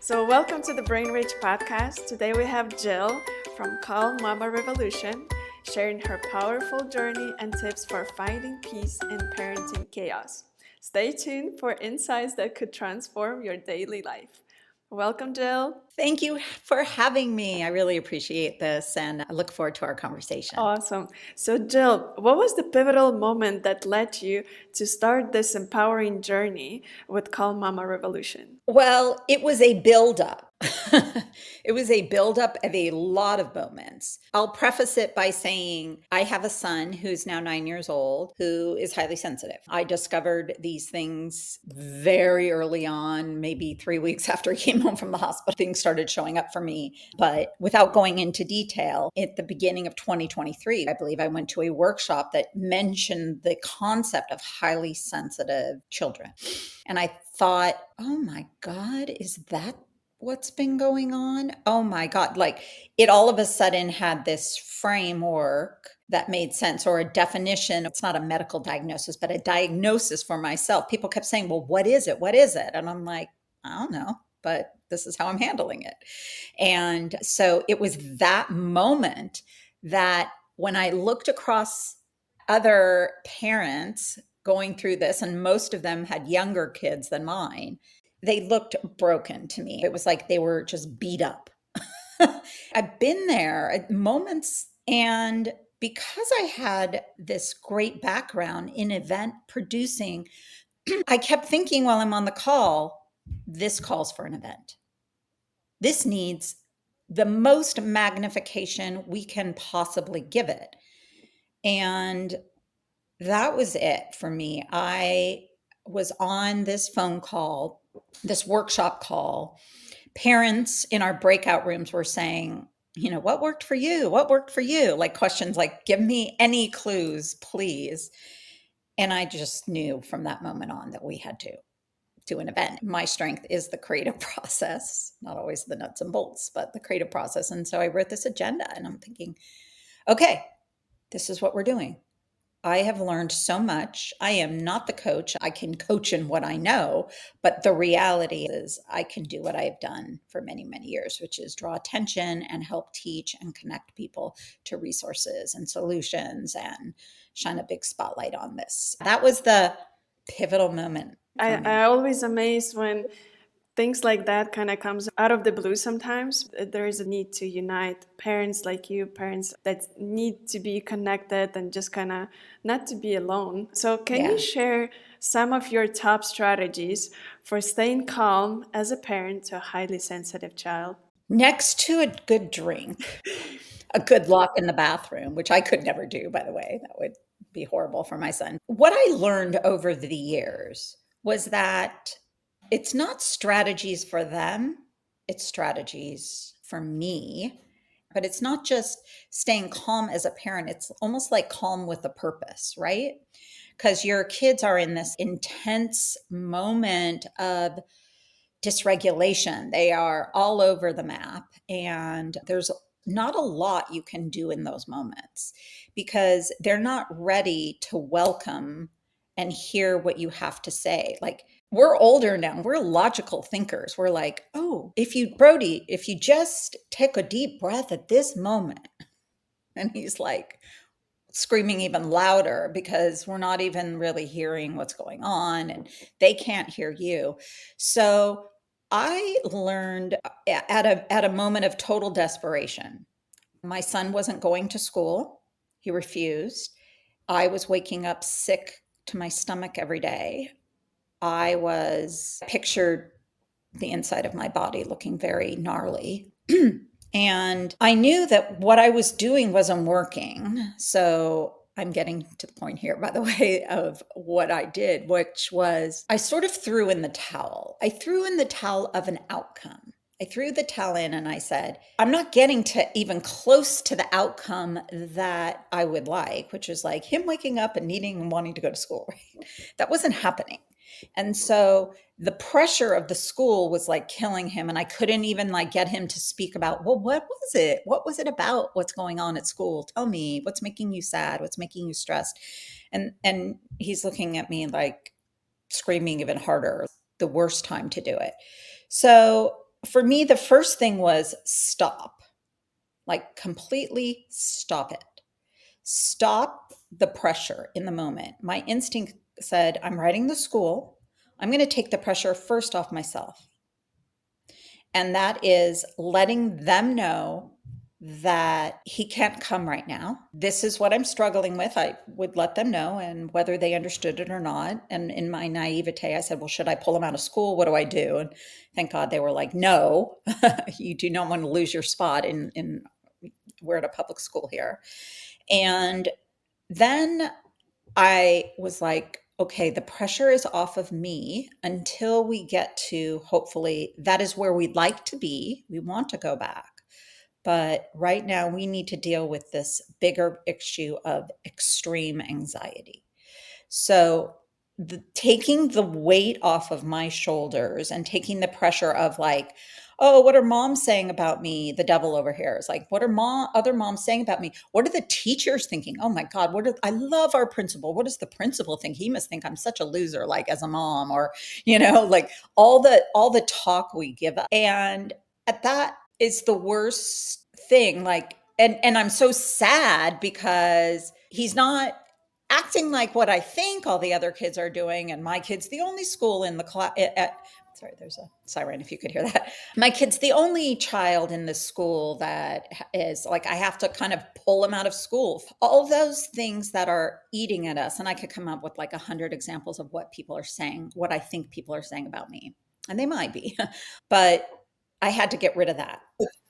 So, welcome to the Brainrich podcast. Today we have Jill from Calm Mama Revolution sharing her powerful journey and tips for finding peace in parenting chaos. Stay tuned for insights that could transform your daily life. Welcome, Jill. Thank you for having me. I really appreciate this and I look forward to our conversation. Awesome. So, Jill, what was the pivotal moment that led you to start this empowering journey with Calm Mama Revolution? Well, it was a buildup. It was a buildup of a lot of moments. I'll preface it by saying I have a son who's now 9 years old who is highly sensitive. I discovered these things very early on, maybe 3 weeks after he came home from the hospital. Things started showing up for me. But without going into detail, at the beginning of 2023, I believe I went to a workshop that mentioned the concept of highly sensitive children. And I thought, oh my God, is that what's been going on? Oh my God. Like it all of a sudden had this framework that made sense or a definition. It's not a medical diagnosis, but a diagnosis for myself. People kept saying, well, what is it? What is it? And I'm like, I don't know, but this is how I'm handling it. And so it was that moment that when I looked across other parents going through this, and most of them had younger kids than mine, they looked broken to me. It was like they were just beat up. I've been there at moments, and because I had this great background in event producing, I kept thinking while I'm on the call, this calls for an event. This needs the most magnification we can possibly give it. And that was it for me. I was on this phone call, this workshop call. Parents in our breakout rooms were saying, what worked for you? What worked for you? Like questions like, give me any clues, please. And I just knew from that moment on that we had to do an event. My strength is the creative process, not always the nuts and bolts, but the creative process. And so I wrote this agenda and I'm thinking, okay, this is what we're doing. I have learned so much. I am not the coach. I can coach in what I know, but the reality is I can do what I've done for many, many years, which is draw attention and help teach and connect people to resources and solutions and shine a big spotlight on this. That was the pivotal moment for me. I always amazed when things like that kind of comes out of the blue sometimes. There is a need to unite parents like you, parents that need to be connected and just kind of not to be alone. So can you Yeah. share some of your top strategies for staying calm as a parent to a highly sensitive child? Next to a good drink, a good lock in the bathroom, which I could never do, by the way. That would be horrible for my son. What I learned over the years was that it's not strategies for them, it's strategies for me. But it's not just staying calm as a parent, it's almost like calm with a purpose, right? Because your kids are in this intense moment of dysregulation. They are all over the map, and there's not a lot you can do in those moments because they're not ready to welcome and hear what you have to say. Like, we're older now, we're logical thinkers. We're like, oh, Brody, if you just take a deep breath at this moment. And he's like, screaming even louder because we're not even really hearing what's going on and they can't hear you. So I learned at a moment of total desperation. My son wasn't going to school. He refused. I was waking up sick to my stomach every day. I was pictured the inside of my body looking very gnarly. And I knew that what I was doing wasn't working. So I'm getting to the point here, by the way, of what I did, which was I sort of threw in the towel. I threw in the towel of an outcome. I threw the towel in and I said, I'm not getting to even close to the outcome that I would like, which is like him waking up and needing and wanting to go to school, right? That wasn't happening. And so the pressure of the school was like killing him. And I couldn't even like get him to speak about, well, what was it? What was it about what's going on at school? Tell me, what's making you sad? What's making you stressed? And he's looking at me like screaming even harder, the worst time to do it. So For me, the first thing was stop, like completely stop it. Stop the pressure in the moment. My instinct said, I'm writing the school. I'm going to take the pressure first off myself. And that is letting them know that he can't come right now. This is what I'm struggling with. I would let them know, and whether they understood it or not. And in my naivete, I said, well, should I pull him out of school? What do I do? And thank God they were like, no, you do not want to lose your spot in we're at a public school here. And then I was like, okay, the pressure is off of me until we get to, hopefully, that is where we'd like to be. We want to go back. But right now, we need to deal with this bigger issue of extreme anxiety. So, taking the weight off of my shoulders and taking the pressure of like, oh, what are moms saying about me? The devil over here is like, what are other moms saying about me? What are the teachers thinking? Oh my God, I love our principal. What does the principal think? He must think I'm such a loser, like as a mom, or, like all the talk we give up. And that is the worst thing. Like, and I'm so sad because he's not acting like what I think all the other kids are doing. And my kid's the only school in the class. Sorry, there's a siren if you could hear that. My kid's the only child in this school that is like, I have to kind of pull him out of school. All those things that are eating at us. And I could come up with like 100 examples of what people are saying, what I think people are saying about me. And they might be, but I had to get rid of that.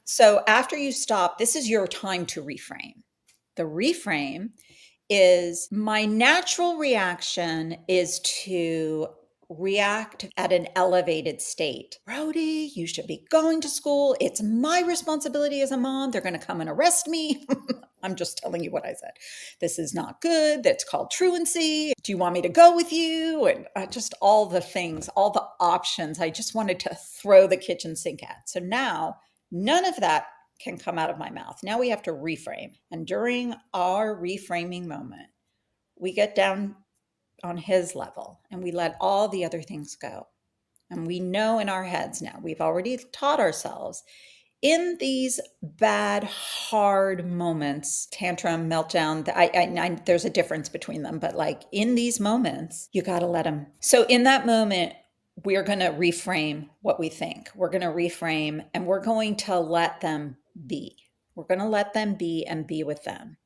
So after you stop, this is your time to reframe. The reframe is my natural reaction is to react at an elevated state. Brody, you should be going to school. It's my responsibility as a mom. They're going to come and arrest me. I'm just telling you what I said. This is not good. That's called truancy. Do you want me to go with you? And just all the things, all the options I just wanted to throw the kitchen sink at. So now none of that can come out of my mouth. Now we have to reframe. And during our reframing moment, we get down on his level and we let all the other things go. And we know in our heads now, we've already taught ourselves in these bad, hard moments, tantrum, meltdown, there's a difference between them, but like in these moments, you got to let them. So in that moment, we're going to reframe what we think. We're going to reframe and we're going to let them be. We're going to let them be and be with them.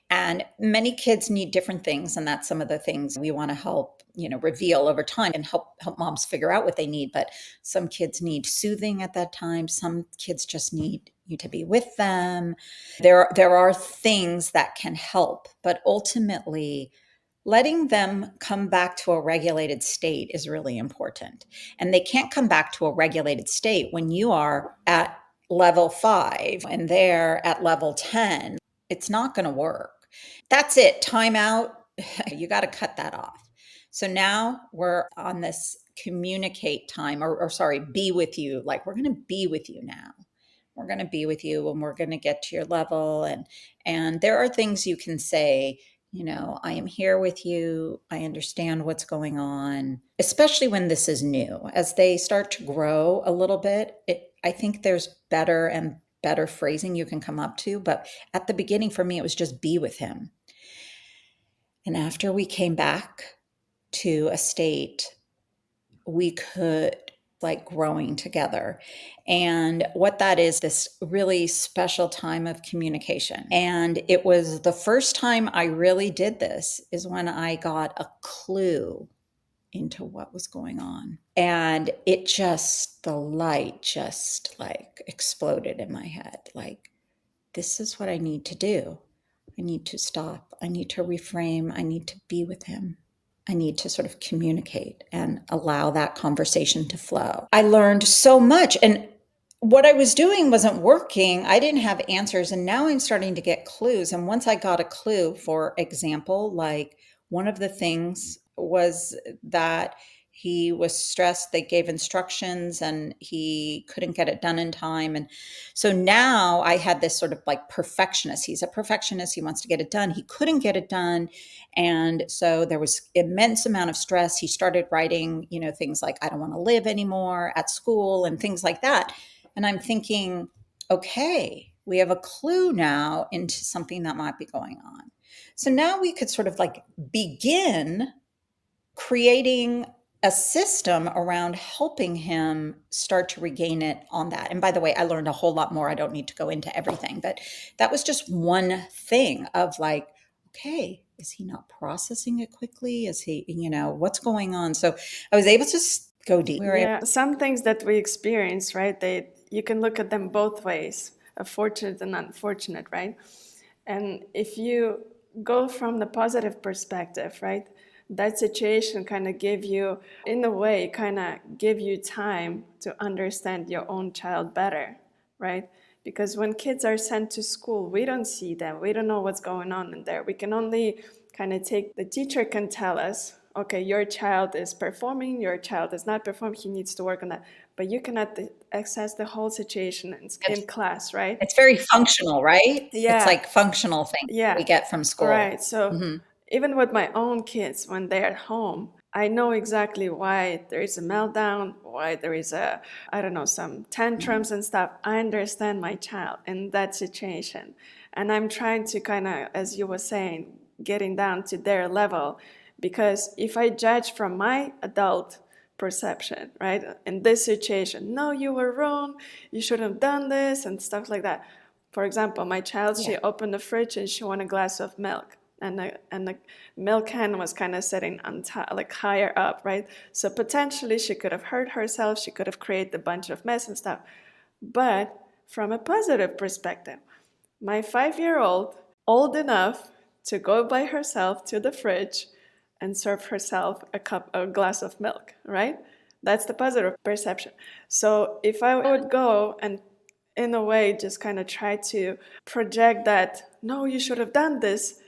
And many kids need different things. And that's some of the things we want to help, reveal over time and help moms figure out what they need. But some kids need soothing at that time. Some kids just need you to be with them. There are things that can help, but ultimately letting them come back to a regulated state is really important. And they can't come back to a regulated state when you are at level 5 and they're at level 10. It's not going to work. That's it. Time out. You got to cut that off. So now we're on this communicate time or sorry, be with you. Like we're going to be with you now. We're going to be with you and we're going to get to your level. And there are things you can say, I am here with you. I understand what's going on, especially when this is new. As they start to grow a little bit, I think there's better and better phrasing you can come up to. But at the beginning, for me, it was just be with him. And after we came back to a state, we could like growing together. And what that is, this really special time of communication. And it was the first time I really did this is when I got a clue into what was going on. And the light just like exploded in my head. Like, this is what I need to do. I need to stop. I need to reframe. I need to be with him. I need to sort of communicate and allow that conversation to flow. I learned so much. And what I was doing wasn't working. I didn't have answers. And now I'm starting to get clues. And once I got a clue, for example, like one of the things was that he was stressed. They gave instructions and he couldn't get it done in time. And so now I had this sort of like perfectionist. He's a perfectionist. He wants to get it done. He couldn't get it done. And so there was immense amount of stress. He started writing, things like, I don't want to live anymore at school and things like that. And I'm thinking, okay, we have a clue now into something that might be going on. So now we could sort of like begin creating a system around helping him start to regain it on that. And by the way, I learned a whole lot more. I don't need to go into everything, but that was just one thing of like, okay, is he not processing it quickly? Is he, what's going on? So I was able to go deep. Yeah, some things that we experience, right? You can look at them both ways, a fortunate and unfortunate, right? And if you go from the positive perspective, right? That situation kind of give you, in a way, kind of give you time to understand your own child better, right? Because when kids are sent to school, we don't see them. We don't know what's going on in there. We can only kind of take, the teacher can tell us, okay, your child is performing, your child is not performing, he needs to work on that. But you cannot access the whole situation in class, right? It's very functional, right? It's Yeah, like functional things we yeah, get from school. right. So Hmm. even with my own kids, when they're at home, I know exactly why there is a meltdown, why there is I don't know, some tantrums and stuff. I understand my child in that situation. And I'm trying to kind of, as you were saying, getting down to their level. Because if I judge from my adult perception, right, in this situation, no, you were wrong, you should have done this, and stuff like that. For example, my child, she Yeah. opened the fridge and she wanted a glass of milk. And the milk can was kind of sitting on top, like higher up, right? So potentially she could have hurt herself. She could have created a bunch of mess and stuff. But from a positive perspective, my 5-year-old, old enough to go by herself to the fridge and serve herself a glass of milk, right? That's the positive perception. So if I would go and in a way just kind of try to project that, no, you should have done this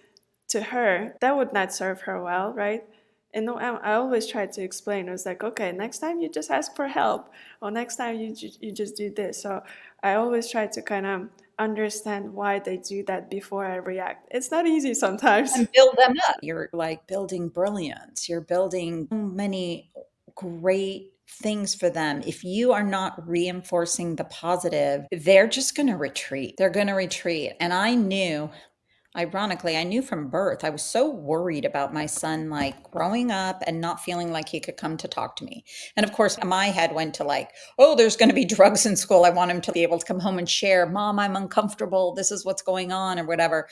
to her, that would not serve her well, right? And I always try to explain. It was like, okay, next time you just ask for help, or next time you just do this. So I always try to kind of understand why they do that before I react. It's not easy sometimes. And build them up. You're like building brilliance. You're building so many great things for them. If you are not reinforcing the positive, they're just going to retreat. They're going to retreat. And I knew, ironically, I knew from birth, I was so worried about my son like growing up and not feeling like he could come to talk to me. And of course, my head went to like, oh, there's going to be drugs in school. I want him to be able to come home and share, Mom, I'm uncomfortable. This is what's going on, or whatever.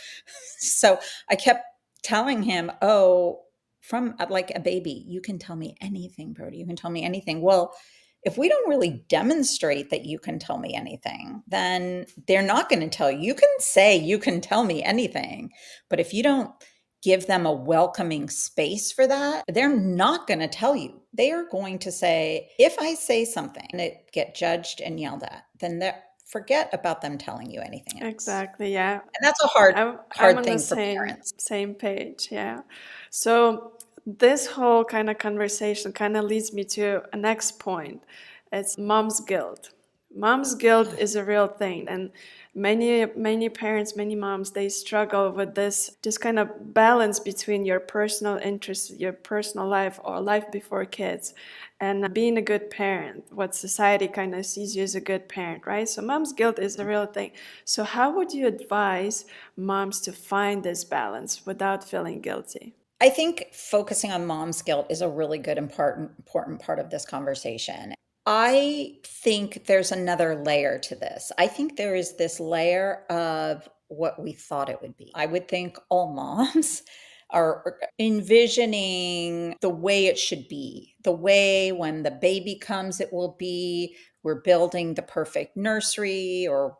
So I kept telling him, oh, from like a baby, you can tell me anything, Brody. You can tell me anything. Well, if we don't really demonstrate that you can tell me anything, then they're not going to tell you. You can say you can tell me anything, but if you don't give them a welcoming space for that, they're not going to tell you. They are going to say, if I say something and it get judged and yelled at, then forget about them telling you anything else. Exactly, yeah. And that's a hard I'm hard on the thing for same parents. same page, yeah. So this whole kind of conversation kind of leads me to a next point. It's mom's guilt. Mom's guilt is a real thing, and many parents, many moms, they struggle with this just kind of balance between your personal interests, your personal life, or life before kids, and being a good parent, what society kind of sees you as a good parent, right? So mom's guilt is a real thing. So how would you advise moms to find this balance without feeling guilty? I think focusing on mom's guilt is a really good important part of this conversation. I think there's another layer to this. I think there is this layer of what we thought it would be. I would think all moms are envisioning the way it should be, the way when the baby comes, it will be. We're building the perfect nursery or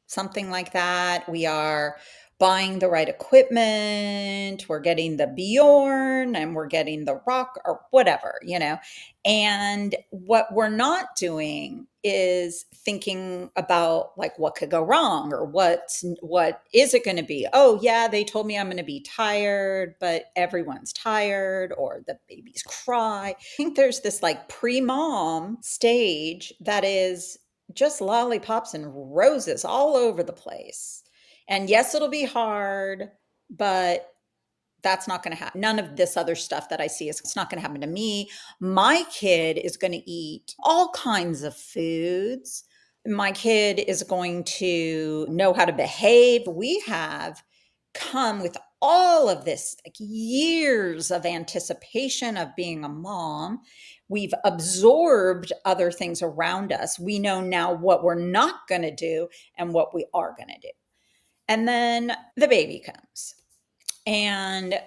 something like that. We are buying the right equipment, we're getting the Bjorn and we're getting the rock or whatever. And what we're not doing is thinking about like what could go wrong or what is it going to be? Oh yeah, they told me I'm going to be tired, but everyone's tired or the babies cry. I think there's this like pre-mom stage that is just lollipops and roses all over the place. And yes, it'll be hard, but that's not going to happen. None of this other stuff that I see is it's not going to happen to me. My kid is going to eat all kinds of foods. my kid is going to know how to behave. We have come with all of this, like, years of anticipation of being a mom. We've absorbed other things around us. We know now what we're not going to do and what we are going to do. And then the baby comes. And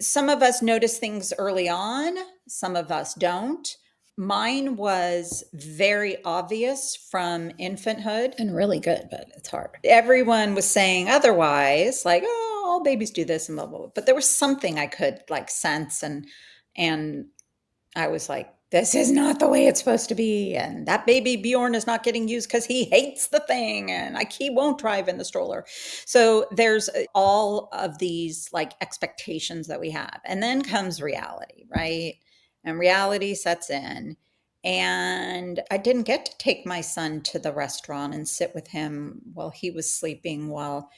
some of us notice things early on, some of us don't. Mine was very obvious from infanthood and really good, but it's hard. Everyone was saying otherwise, like, oh, all babies do this and blah, blah, blah. But there was something I could like sense, and I was like, this is not the way it's supposed to be. And that baby Bjorn is not getting used because he hates the thing. And like, he won't drive in the stroller. So there's all of these like expectations that we have. And then comes reality, right? And reality sets in. And I didn't get to take my son to the restaurant and sit with him while he was sleeping, while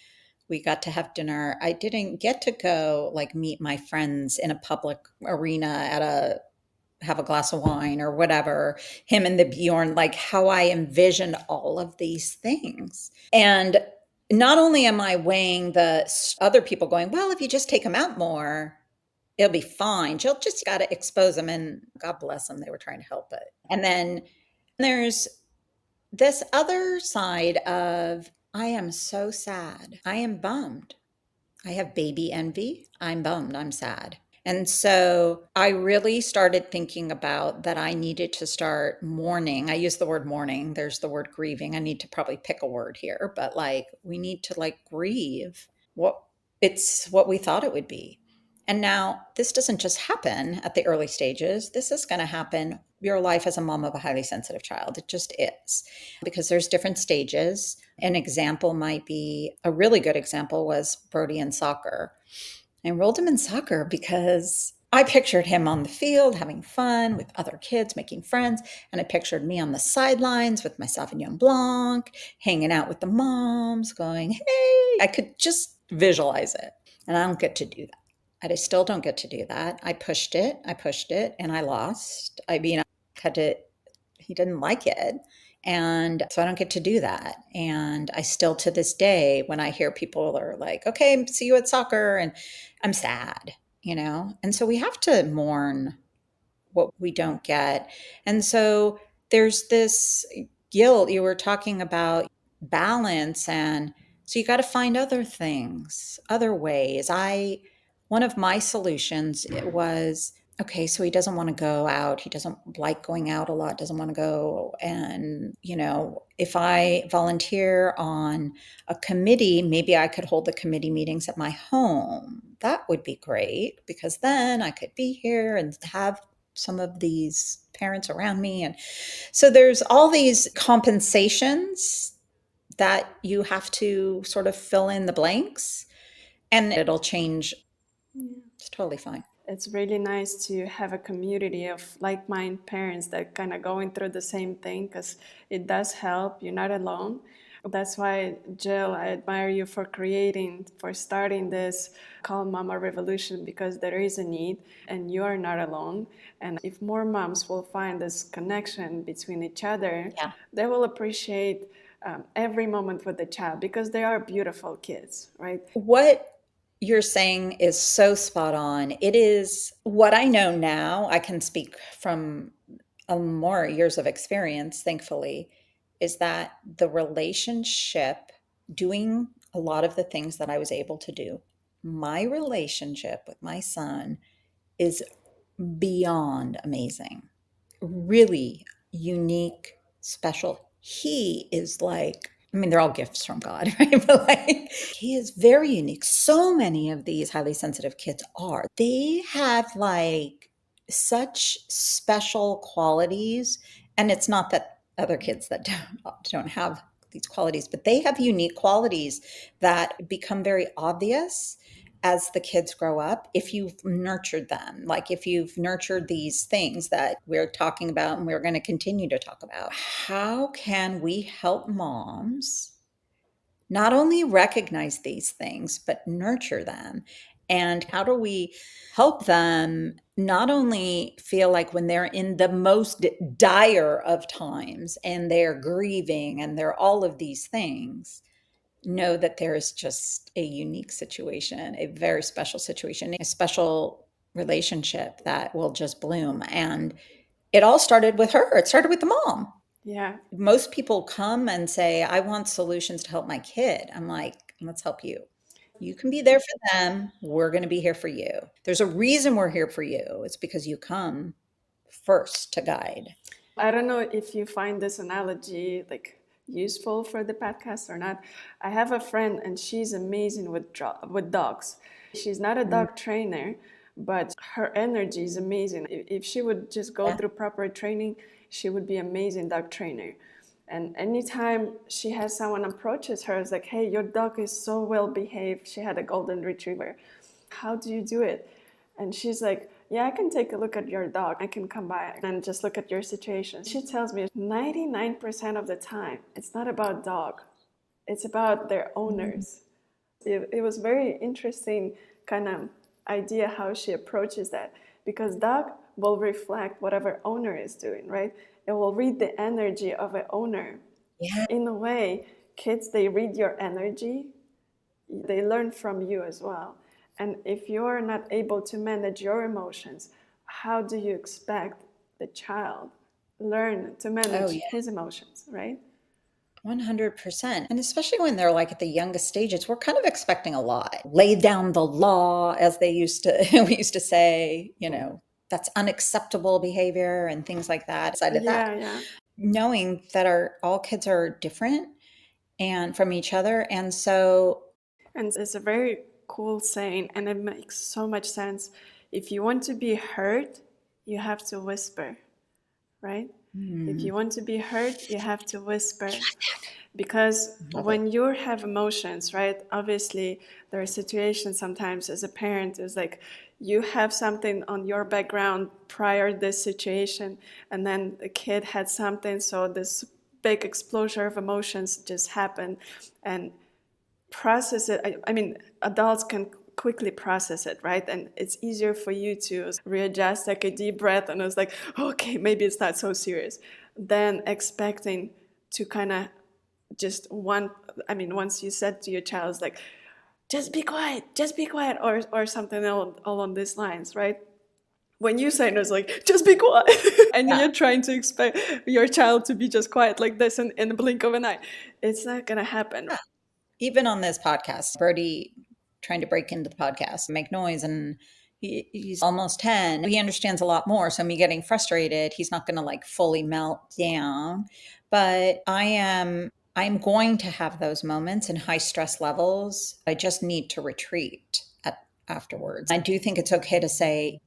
we got to have dinner. I didn't get to go like meet my friends in a public arena at a have a glass of wine or whatever, him and the Bjorn, like how I envisioned all of these things. And not only am I weighing the other people going, well, if you just take him out more, it'll be fine. You'll just got to expose them. And God bless them, they were trying to help it. And then there's this other side of, I am so sad. I am bummed. I have baby envy. I'm bummed. I'm sad. And so I really started thinking about that I needed to start mourning. I use the word mourning. There's the word grieving. I need to probably pick a word here, but like we need to like grieve what it's what we thought it would be. And now this doesn't just happen at the early stages. This is going to happen your life as a mom of a highly sensitive child. It just is, because there's different stages. An example might be, a really good example was Brody in soccer. I enrolled him in soccer because I pictured him on the field having fun with other kids, making friends. And I pictured me on the sidelines with my Sauvignon Blanc, hanging out with the moms, going, hey, I could just visualize it. And I don't get to do that. I still don't get to do that. I pushed it, and I lost. I mean, I had to, he didn't like it. And so I don't get to do that. And I still, to this day, when I hear people are like, okay, see you at soccer, and I'm sad, you know? And so we have to mourn what we don't get. And so there's this guilt. You were talking about balance. And so you got to find other things, other ways. One of my solutions was, okay, so he doesn't want to go out. He doesn't like going out a lot, doesn't want to go. And, you know, if I volunteer on a committee, maybe I could hold the committee meetings at my home. That would be great, because then I could be here and have some of these parents around me. And so there's all these compensations that you have to sort of fill in the blanks, and it'll change. Yeah. It's totally fine. It's really nice to have a community of like-minded parents that kind of going through the same thing, because it does help. You're not alone. That's why, Jill, I admire you for starting this Calm Mama Revolution, because there is a need and you are not alone. And if more moms will find this connection between each other, Yeah. they will appreciate every moment with the child, because they are beautiful kids, right? What you're saying is so spot on. It is what I know now. I can speak from more years of experience, thankfully, is that the relationship, doing a lot of the things that I was able to do, my relationship with my son is beyond amazing, really unique, special. He is like, I mean, they're all gifts from God, right? But like, he is very unique. So many of these highly sensitive kids are. They have like such special qualities. And it's not that other kids that don't have these qualities, but they have unique qualities that become very obvious as the kids grow up, if you've nurtured them, like if you've nurtured these things that we're talking about and we're going to continue to talk about. How can we help moms not only recognize these things, but nurture them? And how do we help them not only feel like when they're in the most dire of times and they're grieving and they're all of these things, know that there is just a unique situation, a very special situation, a special relationship that will just bloom. And it all started with her. It started with the mom. Yeah. Most people come and say, I want solutions to help my kid. I'm like, let's help you. You can be there for them. We're going to be here for you. There's a reason we're here for you. It's because you come first to guide. I don't know if you find this analogy like useful for the podcast or not. I have a friend and she's amazing with dogs. She's not a Mm, dog trainer, but her energy is amazing. If she would just go yeah. through proper training, she would be an amazing dog trainer. And anytime she has someone approaches her, it's like, hey, your dog is so well behaved. She had a golden retriever. How do you do it? And she's like, yeah, I can take a look at your dog. I can come by and just look at your situation. She tells me 99% of the time, it's not about dog. It's about their Mm, owners. It was very interesting kind of idea how she approaches that, because dog will reflect whatever owner is doing, right? It will read the energy of an owner. yeah. In a way, kids, they read your energy, they learn from you as well. And if you're not able to manage your emotions, how do you expect the child learn to Oh, manage yeah. his emotions, right? 100%. And especially when they're like at the youngest stages, we're kind of expecting a lot. Lay down the law, as they used to, we used to say, that's unacceptable behavior and things like that. Side of that. Yeah, yeah. Knowing that all kids are different and from each other. And so, And it's a very cool saying, and it makes so much sense. If you want to be heard, you have to whisper, right? If hmm, you want to be heard, you have to whisper. Because love it. when you have emotions, right, obviously there are situations sometimes as a parent, is like you have something on your background prior to this situation, and then the kid had something, so this big explosion of emotions just happened. And process it, I mean, adults can quickly process it, right? And it's easier for you to readjust, take a deep breath, and it's like, okay, maybe it's not so serious, than expecting to kind of just once you said to your child, it's like, just be quiet, or something all on these lines, right? When you say it, it's like, just be quiet. And Yeah. you're trying to expect your child to be just quiet like this in the blink of an eye. It's not gonna happen. Yeah. Even on this podcast, Birdie trying to break into the podcast, make noise, and he's almost 10. He understands a lot more. So me getting frustrated, he's not going to like fully melt down. But I'm going to have those moments in high stress levels. I just need to retreat afterwards. I do think it's okay to say,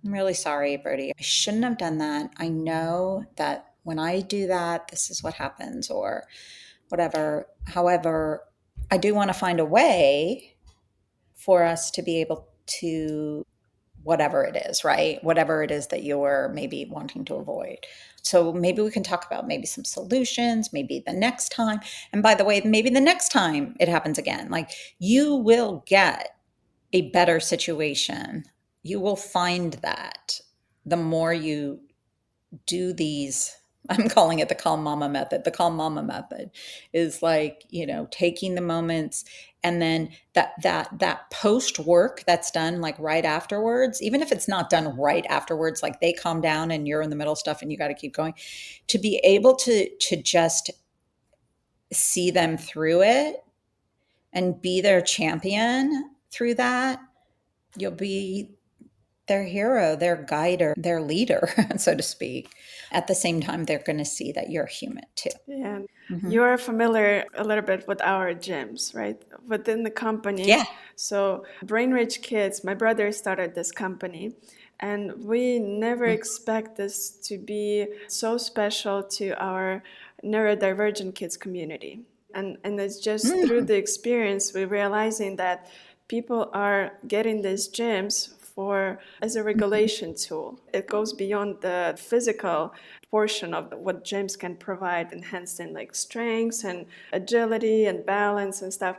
I'm really sorry, Birdie. I shouldn't have done that. I know that when I do that, this is what happens, or whatever. However, I do want to find a way for us to be able to, whatever it is, right? Whatever it is that you're maybe wanting to avoid. So maybe we can talk about maybe some solutions, maybe the next time. And by the way, maybe the next time it happens again, like you will get a better situation. You will find that the more you do these, I'm calling it the calm mama method. The calm mama method is like, taking the moments, and then that post work that's done like right afterwards, even if it's not done right afterwards, like they calm down and you're in the middle of stuff and you got to keep going, to be able to just see them through it and be their champion through that. You'll be their hero, their guider, their leader, so to speak. At the same time, they're going to see that you're human too. Yeah, Hmm. you're familiar a little bit with our gyms, right? Within the company. Yeah. So, Brainrich Kids, my brother started this company, and we never Mm, expect this to be so special to our neurodivergent kids community. And it's just through mm, the experience we're realizing that people are getting these gyms for as a mhm. regulation tool. It goes beyond the physical portion of what gyms can provide, enhancing like strengths and agility and balance and stuff.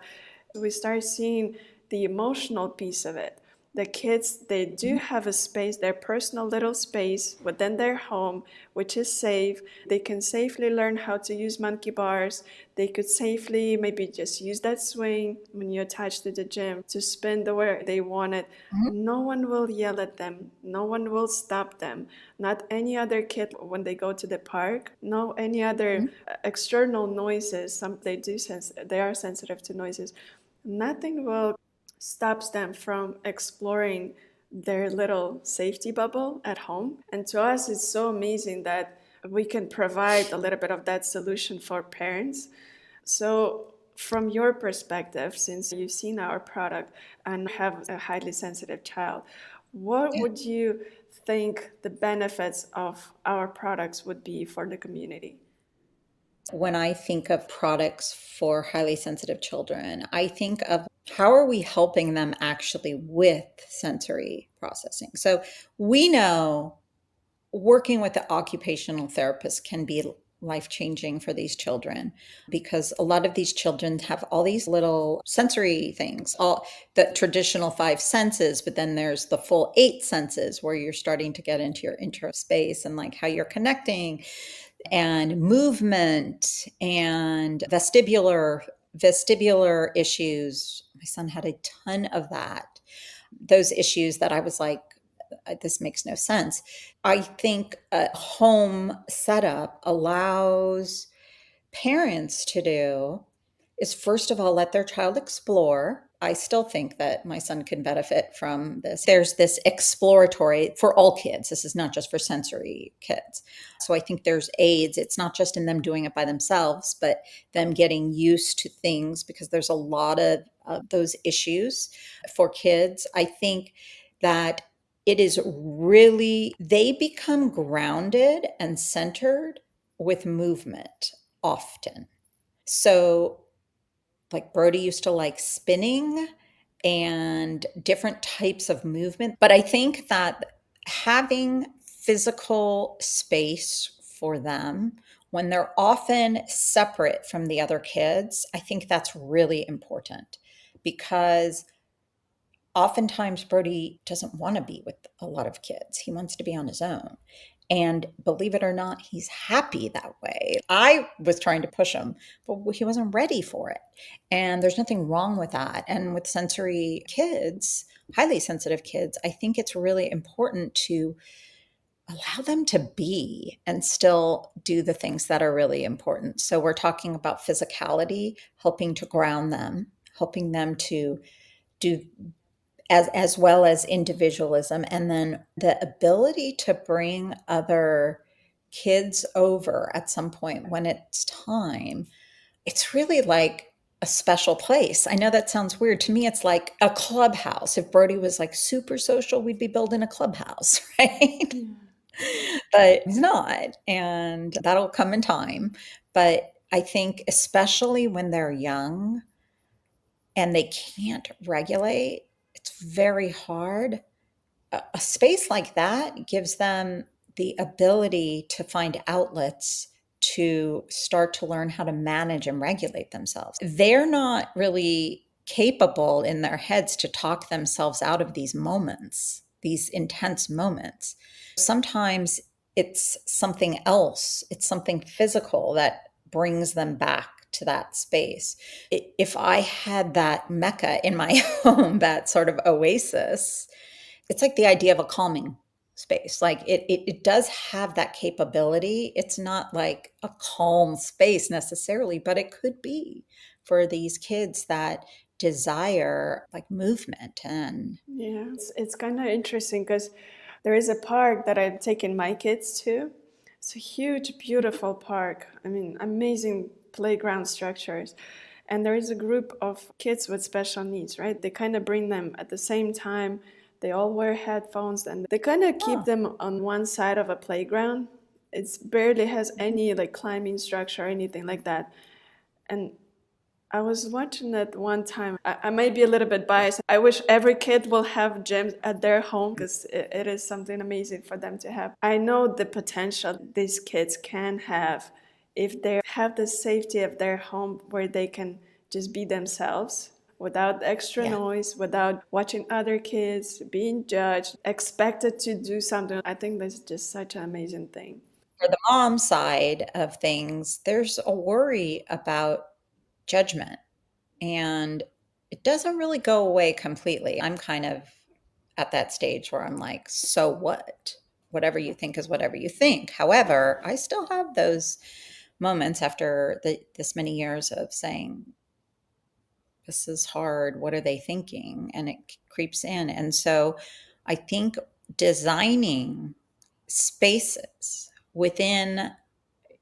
We start seeing the emotional piece of it. the kids, they do have a space, their personal little space within their home, which is safe. They can safely learn how to use monkey bars. They could safely maybe just use that swing when you attach to the gym to spin the way they want it. Mhm. No one will yell at them. No one will stop them. Not any other kid when they go to the park. No any other external noises. Some they are sensitive to noises. Nothing will stops them from exploring their little safety bubble at home. And to us, it's so amazing that we can provide a little bit of that solution for parents. So, from your perspective, since you've seen our product and have a highly sensitive child, what Yeah. would you think the benefits of our products would be for the community? When I think of products for highly sensitive children, I think of how are we helping them actually with sensory processing? So we know working with the occupational therapist can be life changing for these children because a lot of these children have all these little sensory things, all the traditional five senses, but then there's the full eight senses where you're starting to get into your interspace and like how you're connecting and movement and vestibular issues. My son had a ton of that. Those issues that I was like, this makes no sense. I think a home setup allows parents to do is first of all let their child explore. I still think that my son can benefit from this. There's this exploratory for all kids. This is not just for sensory kids. So I think there's aids. It's not just in them doing it by themselves, but them getting used to things because there's a lot of those issues for kids. I think that it is really, they become grounded and centered with movement often. So, like Brody used to like spinning and different types of movement. But I think that having physical space for them when they're often separate from the other kids, I think that's really important because oftentimes Brody doesn't want to be with a lot of kids. He wants to be on his own. And believe it or not, he's happy that way. I was trying to push him, but he wasn't ready for it. And there's nothing wrong with that. And with sensory kids, highly sensitive kids, I think it's really important to allow them to be and still do the things that are really important. So we're talking about physicality, helping to ground them, helping them to do as well as individualism, and then the ability to bring other kids over at some point when it's time. It's really like a special place. I know that sounds weird. To me, it's like a clubhouse. If Brody was like super social, we'd be building a clubhouse, right? But he's not. And that'll come in time. But I think, especially when they're young and they can't regulate, it's very hard. A space like that gives them the ability to find outlets to start to learn how to manage and regulate themselves. They're not really capable in their heads to talk themselves out of these moments, these intense moments. Sometimes it's something else, it's something physical that brings them back to that space. If I had that mecca in my home, that sort of oasis, it's like the idea of a calming space. Like it does have that capability. It's not like a calm space necessarily, but it could be for these kids that desire like movement and Yeah, it's kind of interesting because there is a park that I've taken my kids to. It's a huge, beautiful park. I mean, amazing playground structures. And there is a group of kids with special needs, right? They kind of bring them at the same time. They all wear headphones and they kind of keep oh, them on one side of a playground. It's barely has any like climbing structure or anything like that. And I was watching it one time. I might be a little bit biased. I wish every kid will have gyms at their home because it is something amazing for them to have. I know the potential these kids can have if they have the safety of their home where they can just be themselves. without extra Yeah. noise, without watching other kids, being judged, expected to do something. I think that's just such an amazing thing. For the mom side of things, there's a worry about judgment, and it doesn't really go away completely. I'm kind of at that stage where I'm like, so what? Whatever you think is whatever you think. However, I still have those moments after this many years of saying, this is hard. What are they thinking? And it creeps in. And so I think designing spaces within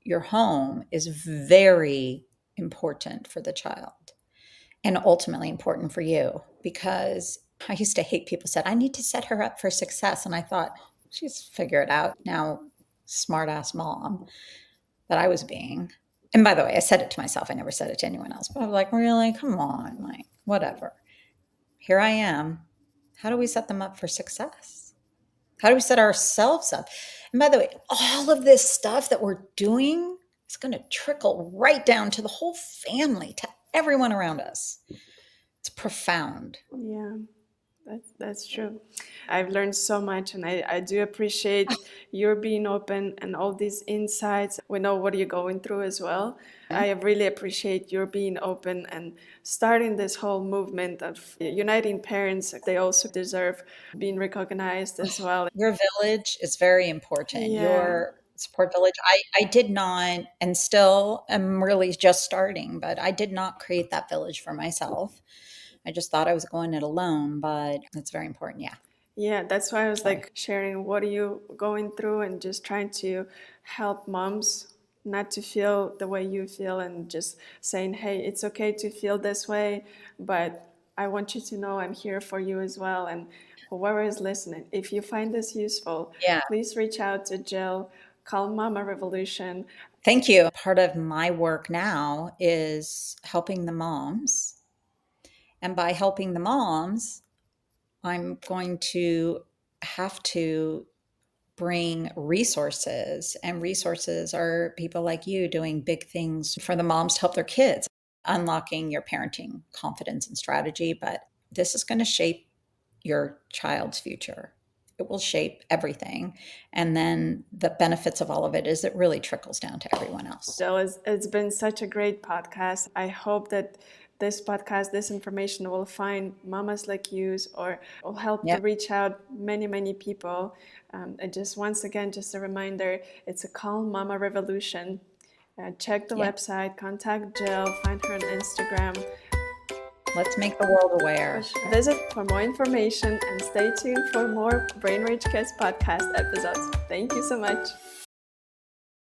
your home is very important for the child and ultimately important for you, because I used to hate people said, I need to set her up for success. And I thought, she's figured it out now, smart ass mom that I was being. And by the way, I said it to myself. I never said it to anyone else, but I was like, really? Come on, like, whatever. Here I am. How do we set them up for success? How do we set ourselves up? And by the way, all of this stuff that we're doing is going to trickle right down to the whole family, to everyone around us. It's profound. Yeah. That's true. I've learned so much, and I do appreciate your being open and all these insights. We know what you're going through as well. I really appreciate your being open and starting this whole movement of uniting parents. They also deserve being recognized as well. Your village is very important. Yeah. Your support village. I did not, and still am really just starting, but I did not create that village for myself. I just thought I was going it alone, but it's very important. Yeah. Yeah, that's why I was Sorry. like sharing what are you going through and just trying to help moms not to feel the way you feel, and just saying, hey, it's okay to feel this way, but I want you to know I'm here for you as well. And whoever is listening, if you find this useful, Yeah. please reach out to Jill, Calm Mama Revolution. Thank you. Part of my work now is helping the moms. And by helping the moms, I'm going to have to bring resources, and resources are people like you doing big things for the moms to help their kids, unlocking your parenting confidence and strategy. But this is going to shape your child's future. It will shape everything. And then the benefits of all of it is it really trickles down to everyone else. Jill, it's been such a great podcast. I hope that this podcast, this information will find mamas like you, or will help to Yep. reach out many people. And just once again, just a reminder, it's a Calm Mama Revolution. Check the Yep. website, contact Jill, find her on Instagram. Let's make the world aware. Visit for more information and stay tuned for more Brainrich Kids podcast episodes. Thank you so much.